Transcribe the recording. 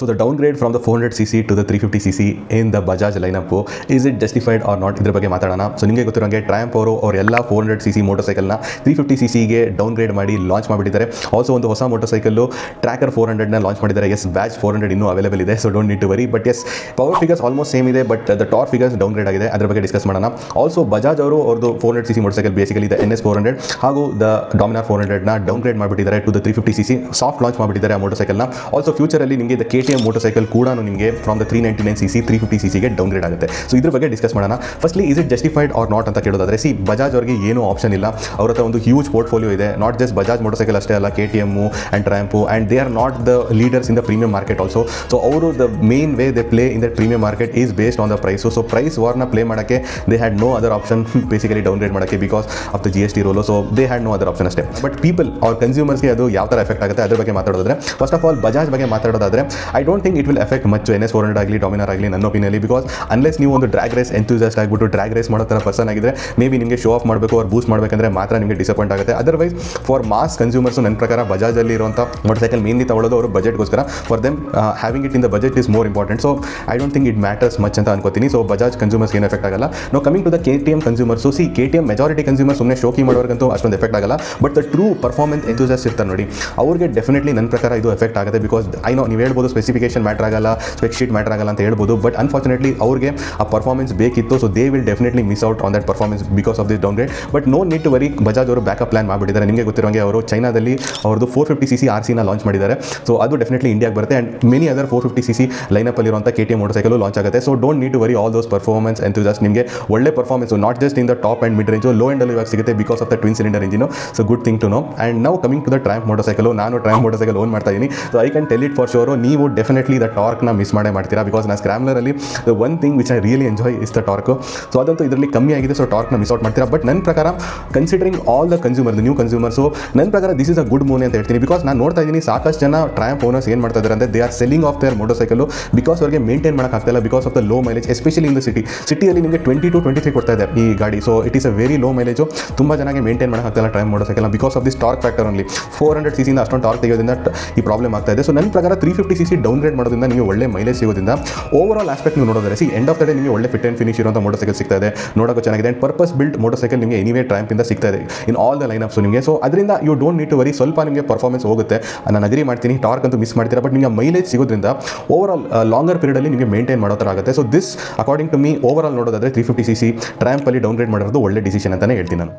So the downgrade from the 400cc to the 350cc in the Bajaj lineup, is it justified or not? ಇದ್ರ ಬಗ್ಗೆ ಮಾತಾಡೋಣ. So ನಿಮಗೆ ಗೊತ್ತಿರೋಂಗೆ ಟ್ರಯಾಂಪ್ ಅವರು ಅವರೆಲ್ಲ 400cc ಮೋಟರ್ಸೈಕಲ್ನ 350ccಗೆ ಡೌನ್ಗ್ರೇಡ್ ಮಾಡಿ ಲಾಂಚ್ ಮಾಡಿಬಿಟ್ಟಿದ್ದಾರೆ. ಆಲ್ಸೋ ಒಂದು ಹೊಸ ಮೋಟರ್ಸೈಕಲ್ಲು ಟ್ರ್ಯಾಕರ್ 400ನ ಲಾಂಚ್ ಮಾಡಿದ್ದಾರೆ. ಎಸ್, ಬ್ಯಾಚ್ 400 ಇನ್ನೂ ಅವೈಲೇಬಲ್ ಇದೆ, so don't need to worry. But yes, power figures almost same ಇದೆ, but the torque figures downgrade ಆಗಿದೆ. ಅದ್ರ ಬಗ್ಗೆ ಡಿಸ್ಕಸ್ ಮಾಡೋಣ. ಆಲ್ಸೋ ಬಜಾಜ್ ಅವರು ಅವ್ರದ್ದು 400cc ಮೋಟರ್ಸೈಕಲ್ ಬೇಸಿಕಲಿ ಇದೆ NS 400 ಹಾಗೂ ದ ಡಾಮಿನಾರ್ 400ನ ಡೌನ್ಗ್ರೇಡ್ ಮಾಡಿಬಿಟ್ಟಿದ್ದಾರೆ to the 350cc. Soft launch ಮಾಡಿಬಿಟ್ಟಿದ್ದಾರೆ ಆ ಮೋಟರ್ಸೈಕಲ್ನ. ಆಲ್ಸೋ ಫ್ಯೂಚರಲ್ಲಿ ನಿಮಗೆ ದ KTM ಮೋಟರ್ಸೈಕಲ್ ಕೂಡ ನಿಮಗೆ ಫ್ರಮ್ ದ 399cc 350ccಗೆ ಡೌನ್ಗ್ರೇಡ್ ಆಗುತ್ತೆ. ಸೊ ಇದ್ರ ಬಗ್ಗೆ ಡಿಸ್ಕಸ್ ಮಾಡೋಣ. Firstly, is it justified or not ಅಂತ ಕೇಳೋದಾದ್ರೆ, ಬಜಾಜ್ ಅವರಿಗೆ ಏನೂ ಆಪ್ಷನ್ ಇಲ್ಲ. ಅವ್ರ ಹತ್ರ ಒಂದು ಹ್ಯೂಜ್ ಪೋರ್ಟ್ಫೋಲಿಯೋ ಇದೆ. ನಾಟ್ ಜಸ್ಟ್ ಬಜಾಜ್ ಮೋಟರ್ಸೈಕಲ್ ಅಷ್ಟೇ ಅಲ್ಲ, KTM and Triumph, and they are not the leaders in the premium market also. So ಅವರು the main way they play in the premium market is based on the price. So price ವಾರ್ನ play ಮಾಡೋಕ್ಕೆ they had no other option basically downgrade ಮಾಡೋಕ್ಕೆ because of the GST rule. So they had no other option ಅಷ್ಟೇ. But people ಅವ್ರ ಕನ್ಸ್ಯೂಮರ್ಸ್ಗೆ ಅದು ಯಾವ ಥರ effect ಆಗುತ್ತೆ ಅದ್ರ ಬಗ್ಗೆ ಮಾತಾಡೋದಾದ್ರೆ, ಫಸ್ಟ್ ಆಫ್ ಆಲ್ ಬಜಾಜ್ ಬಗ್ಗೆ ಮಾತಾಡೋದಾದ್ರೆ, I don't think it will effect much NS 400 ಆಗಲಿ ಡಾಮಿನಾರ್ ಆಗಲಿ ನನ್ನ ಒಪಿನಿಯನ್ಲಿ. ಬಿಕಾಸ್ ಅನ್ಲೆಸ್ ನೀವು ಒಂದು ಡ್ರ್ಯಾಗ್ ರೇಸ್ ಎಂಥೂಸಿಯಾಸ್ಟ್ ಆಗಿಬಿಟ್ಟು ಡ್ರ್ಯಾಗ್ ರೇಸ್ ಮಾಡೋ ಥರ ಪರ್ಸನ್ ಆಗಿದ್ರೆ, ಮೇ ಬಿ ನಿಮಗೆ ಶೋ ಆಫ್ ಮಾಡಬೇಕು ಅವ್ರು ಬೂಸ್ಟ್ ಮಾಡಬೇಕಂದ್ರೆ ಮಾತ್ರ ನಿಮಗೆ ಡಿಸಪಾಯಿಂಟ್ ಆಗುತ್ತೆ. ಅದರ್ವೈಸ್ ಫಾರ್ ಮಾಸ್ ಕನ್ಸ್ಯೂಮರ್ಸು ನನ್ನ ಪ್ರಕಾರ ಬಜಾಜಲ್ಲಿ ಇರುವಂಥ ಮೋಟರ್ಸೈಕಲ್ ಮೇನ್ಲಿ ತಗೊಳ್ಳೋದು ಅವರು ಬಜೆಟ್ಗೋಸ್ಕರ. For them having it in the budget is more important. So I don't think it matters much ಅಂತ ಅನ್ಕೋತೀನಿ. ಸೊ ಬಜಾಜ್ ಕನ್ಸ್ಯೂಮರ್ಸ್ಗೆ ಏನು ಎಫೆಕ್ಟ್ ಆಗಲ್ಲ. No coming to the KTM consumers, KTM majority consumer ಸುಮ್ಮನೆ ಶೋಕಿ ಮಾಡೋರ್ಗಂತೂ ಅಷ್ಟೊಂದು ಎಫೆಕ್ಟ್ ಆಗಲ್ಲ. But the true performance enthusiast ಇರ್ತಾರೆ ನೋಡಿ, ಅವ್ರಿಗೆ ಡೆಫಿನೆಟ್ಲಿ ನನ್ನ ಪ್ರಕಾರ ಇದು ಎಫೆಕ್ಟ್ ಆಗುತ್ತೆ. ಬಿಕಾಸ್ ಐ ನೋ ನೀವು ಹೇಳ್ಬೋದು ಸ್ಪೆಸಿಫಿಕೇಶನ್ ಮ್ಯಾಟರ್ ಆಗಲ್ಲ, ಸ್ಪೆಕ್ ಶೀಟ್ ಮ್ಯಾಟರ್ ಆಗಲ್ಲ ಅಂತ ಹೇಳ್ಬೋದು. ಬಟ್ ಅನ್ಫಾರ್ಚುನೇಟ್ಲಿ ಅವ್ರಿಗೆ ಆ ಪರ್ಫಾರ್ಮೆನ್ಸ್ ಬೇಕಿತ್ತು. So they will definitely miss out on that performance because of this downgrade. But no need to worry, Bajaj ಅವರು ಬ್ಯಾಕಪ್ ಪ್ಲಾನ್ ಮಾಡಿಬಿಟ್ಟಿದ್ದಾರೆ. ನಿಮಗೆ ಗೊತ್ತಿರೋಂಗೆ ಅವರು ಚೈನಾದಲ್ಲಿ ಅವ್ರದ್ದು 450cc RCನ ಲಾಂಚ್ ಮಾಡಿದ್ದಾರೆ. ಸೊ ಅದು ಡೆಫಿನೆಟ್ಲಿ ಇಂಡಿಯಾಗೆ ಬರುತ್ತೆ. ಆ್ಯಂಡ್ ಮೆನಿ ಅದರ್ 450cc ಲೈನಪ್ಪಲ್ಲಿರುವಂಥ KTM ಮೋಟರ್ಸೈಕಲ್ ಲಾಂಚ್ ಆಗುತ್ತೆ. So don't need to worry all those performance enthusiast. ನಿಮಗೆ ಒಳ್ಳೆ performance not just in the top and mid range, low ಎಂಡಲ್ಲೂ ಇವಾಗ ಸಿಗುತ್ತೆ because of the twin cylinder engine. So good thing to know. And ನಾವು coming to the Triumph motorcycle, ನಾನು Triumph motorcycle own ಮಾಡ್ತಾ ಇದ್ದೀನಿ. So I can tell it for sure, ನೀವು definitely the ಟಾರ್ಕ್ನ miss ಮಾಡ್ತೀರಾ. ಬಿಕಾಸ್ ನಾನು ಸ್ಕ್ರಾಮ್ಲರಲ್ಲಿ the one thing which I really enjoy is the torque. So ಅದಂತೂ ಇದರಲ್ಲಿ ಕಮ್ಮಿ ಆಗಿದೆ. ಸೊ ಟಾರ್ಕ್ನ ಮಿಸ್ ಔಟ್ ಮಾಡ್ತೀರಾ. ಬಟ್ ನನ್ನ ಪ್ರಕಾರ considering all the consumer, new consumers, ನನ್ನ ಪ್ರಕಾರ this is a good move ಅಂತ ಹೇಳ್ತೀನಿ. ಬಿಕಾಸ್ ನಾನು ನೋಡ್ತಾ ಇದ್ದೀನಿ ಸಾಕಷ್ಟು ಜನ ಟ್ರ್ಯಾಂಪ್ ಓನರ್ಸ್ ಏನು ಮಾಡ್ತಾ ಇದ್ದಾರೆ ಅಂದರೆ, they are selling off their motorcycle because ಅವ್ರಿಗೆ ಮೇಂಟೈನ್ ಮಾಡೋಕ್ಕಾಗ್ತಾಯಿಲ್ಲ because of the low mileage, especially in the ಸಿಟಿಯಲ್ಲಿ ನಿಮಗೆ 20 to 23 ಕೊಡ್ತಾ ಇದೆ ಈ ಗಾಡಿ. So it is a very low mileage. ತುಂಬ ಚೆನ್ನಾಗಿ ಮೇಂಟೈನ್ ಮಾಡೋಕ್ಕಾಗ್ತಾಯಿಲ್ಲ ಟ್ರ್ಯಾಂಪ್ ಮೋಟರ್ಸೈಕಲ್ನ because of this torque factor only. 400cc ಅಷ್ಟೊಂದು ಟಾರ್ಕ್ ತೆಗೆಯೋದ್ರಿಂದ ಈ ಪ್ರಾಬ್ಲಮ್ ಆಗ್ತಾ ಇದೆ. ಸೊ ನನ್ನ ಪ್ರಕಾರ 350cc ಡೌನ್ಗ್ರೇಡ್ ಮಾಡೋದ್ರಿಂದ ನಿಮಗೆ ಒಳ್ಳೆ ಮೈಲೇಜ್ ಸಿಗೋದ್ರಿಂದ ಓವರ್ ಆಲ್ ಆಸ್ಪೆಕ್ಟ್ ನೀವು ನೋಡೋದ್ರೆ, ಎಂಡ್ ಆಫ್ ದ ಡೇ ನಿಮಗೆ ಒಳ್ಳೆ ಫಿಟ್ ಆ್ಯಂಡ್ ಫಿನಿಶ್ ಇರುವಂಥ ಮೋಟರ್ಸೈಕಲ್ ಸಿಗ್ತಾ ಇದೆ, ನೋಡೋಕೆ ಚೆನ್ನಾಗಿದೆ. ಆ್ಯಂಡ್ ಪರ್ಪಸ್ ಬಿಲ್ಡ್ ಮೋಟರ್ಸೈಕಲ್ ನಿಮಗೆ ಎನಿವೇ ಟ್ರ್ಯಾಂಪಿಂದ ಸಿಗ್ತಾ ಇದೆ ಇನ್ ಆಲ್ ದ ಲೈನಪ್ಸು ನಿಮಗೆ. ಸೊ ಅದರಿಂದ you don't need to worry. ಸ್ವಲ್ಪ ನಿಮಗೆ ಪರ್ಫಾರ್ಮೆನ್ಸ್ ಹೋಗುತ್ತೆ, ನಾನು ಅಗ್ರಿ ಮಾಡ್ತೀನಿ. ಟಾರ್ಕ್ ಅಂತೂ ಮಿಸ್ ಮಾಡ್ತೀರಾ, ಬಟ್ ನಿಮಗೆ ಮೈಲೇಜ್ ಸಿಗೋದ್ರಿಂದ ಓವರ್ ಆಲ್ ಲಾಂಗರ್ ಪೀರಿಯಡಲ್ಲಿ ನಿಮಗೆ ಮೇಂಟೈನ್ ಮಾಡೋ ಥರ ಆಗುತ್ತೆ. So this according to me over all ನೋಡೋದಾದರೆ 350cc ಟ್ರ್ಯಾಂಪಲ್ಲಿ ಡೌನ್ಗ್ರೇಡ್ ಮಾಡೋದು ಒಳ್ಳೆ ಡಿಸಿಷನ್ ಅಂತಲೇ ಹೇಳ್ತೀನಿ ನಾನು.